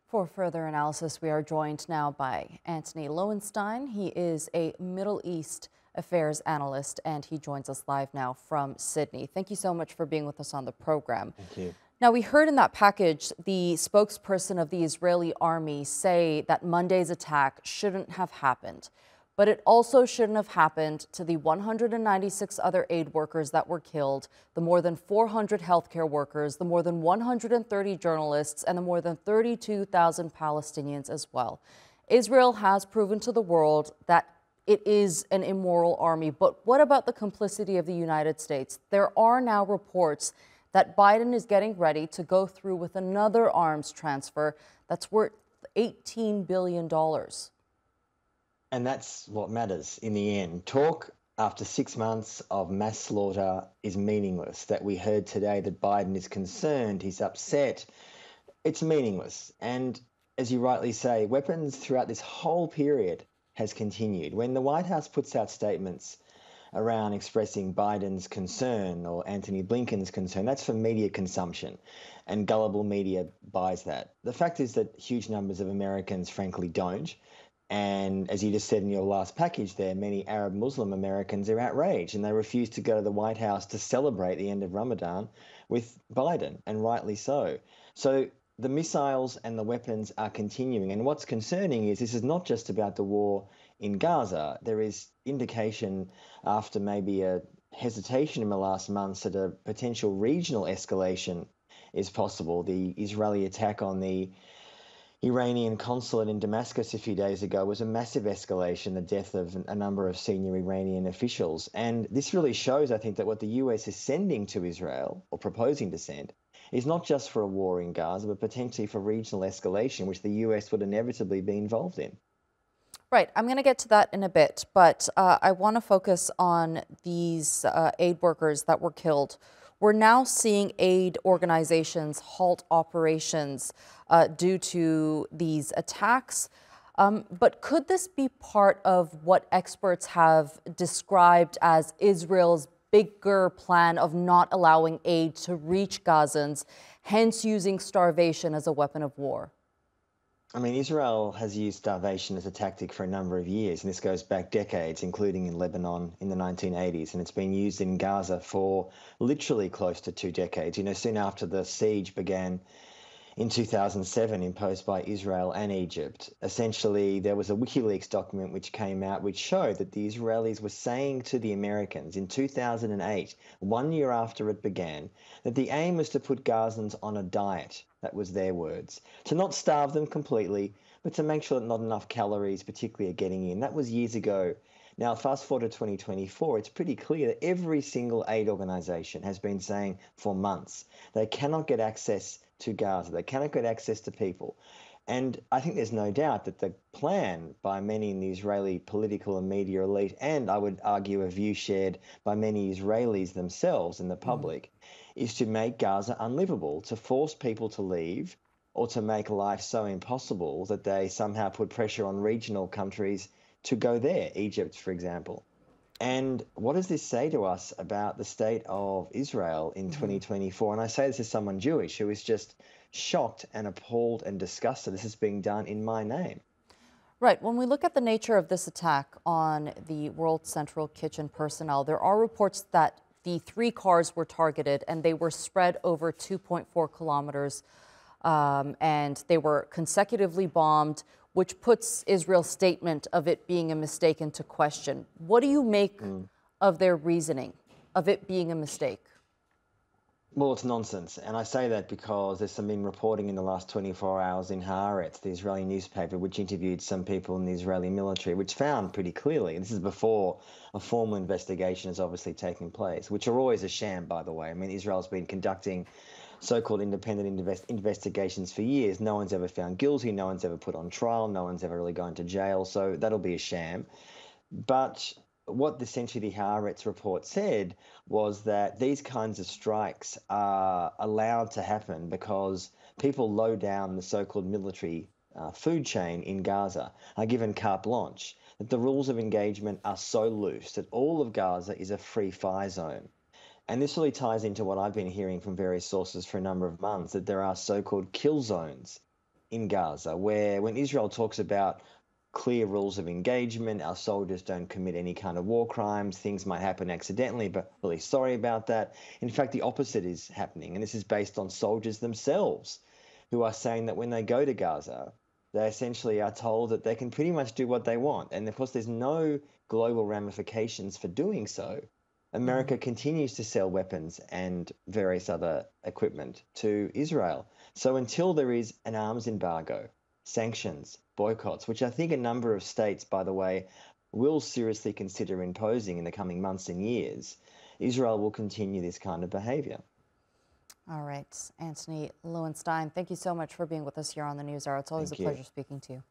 For further analysis, we are joined now by Antony Loewenstein. He is a Middle East affairs analyst, and he joins us live now from Sydney. Thank you so much for being with us on the program. Thank you. Now, we heard in that package the spokesperson of the Israeli army say that Monday's attack shouldn't have happened. But it also shouldn't have happened to the 196 other aid workers that were killed, the more than 400 healthcare workers, the more than 130 journalists, and the more than 32,000 Palestinians as well. Israel has proven to the world that it is an immoral army. But what about the complicity of the United States? There are now reports that Biden is getting ready to go through with another arms transfer that's worth $18 billion. And that's what matters in the end. Talk after 6 months of mass slaughter is meaningless. That we heard today that Biden is concerned, he's upset. It's meaningless. And as you rightly say, weapons throughout this whole period has continued. When the White House puts out statements around expressing Biden's concern or Antony Blinken's concern, that's for media consumption, and gullible media buys that. The fact is that huge numbers of Americans frankly don't. And as you just said in your last package there, many Arab Muslim Americans are outraged and they refuse to go to the White House to celebrate the end of Ramadan with Biden, and rightly so. So the missiles and the weapons are continuing. And what's concerning is this is not just about the war in Gaza. There is indication after maybe a hesitation in the last months that a potential regional escalation is possible. The Israeli attack on the Iranian consulate in Damascus a few days ago was a massive escalation, the death of a number of senior Iranian officials. And this really shows, I think, that what the US is sending to Israel, or proposing to send, is not just for a war in Gaza, but potentially for regional escalation, which the US would inevitably be involved in. Right. I'm going to get to that in a bit, but I want to focus on these aid workers that were killed. We're now seeing aid organizations halt operations due to these attacks. But could this be part of what experts have described as Israel's bigger plan of not allowing aid to reach Gazans, hence using starvation as a weapon of war? I mean, Israel has used starvation as a tactic for a number of years, and this goes back decades, including in Lebanon in the 1980s, and it's been used in Gaza for literally close to 2 decades. You know, soon after the siege began in 2007, imposed by Israel and Egypt. Essentially, there was a WikiLeaks document which came out which showed that the Israelis were saying to the Americans in 2008, 1 year after it began, that the aim was to put Gazans on a diet. That was their words. To not starve them completely, but to make sure that not enough calories particularly are getting in. That was years ago. Now, fast forward to 2024, it's pretty clear that every single aid organization has been saying for months they cannot get access to Gaza. They cannot get access to people. And I think there's no doubt that the plan by many in the Israeli political and media elite, and I would argue a view shared by many Israelis themselves in the public, is to make Gaza unlivable, to force people to leave, or to make life so impossible that they somehow put pressure on regional countries to go there, Egypt, for example. And what does this say to us about the state of Israel in 2024? And I say this as someone Jewish who is just shocked and appalled and disgusted this is being done in my name. Right. When we look at the nature of this attack on the World Central Kitchen personnel, there are reports that the 3 cars were targeted and they were spread over 2.4 kilometers and they were consecutively bombed, which puts Israel's statement of it being a mistake into question. What do you make of their reasoning of it being a mistake? Well, it's nonsense. And I say that because there's been reporting in the last 24 hours in Haaretz, the Israeli newspaper, which interviewed some people in the Israeli military, which found pretty clearly, and this is before a formal investigation has obviously taken place, which are always a sham, by the way. I mean, Israel's been conducting so-called independent investigations for years. No one's ever found guilty. No one's ever put on trial. No one's ever really gone to jail. So that'll be a sham. But what essentially the Haaretz report said was that these kinds of strikes are allowed to happen because people low down the so-called military food chain in Gaza are given carte blanche, that the rules of engagement are so loose that all of Gaza is a free fire zone. And this really ties into what I've been hearing from various sources for a number of months, that there are so-called kill zones in Gaza, where when Israel talks about clear rules of engagement, our soldiers don't commit any kind of war crimes, things might happen accidentally, but really sorry about that. In fact, the opposite is happening, and this is based on soldiers themselves who are saying that when they go to Gaza, they essentially are told that they can pretty much do what they want. And of course, there's no global ramifications for doing so. Mhm. America continues to sell weapons and various other equipment to Israel. So until there is an arms embargo, sanctions, boycotts, which I think a number of states, by the way, will seriously consider imposing in the coming months and years, Israel will continue this kind of behavior. All right, Antony Loewenstein, thank you so much for being with us here on the News Hour. It's always a Thank you. pleasure speaking to you.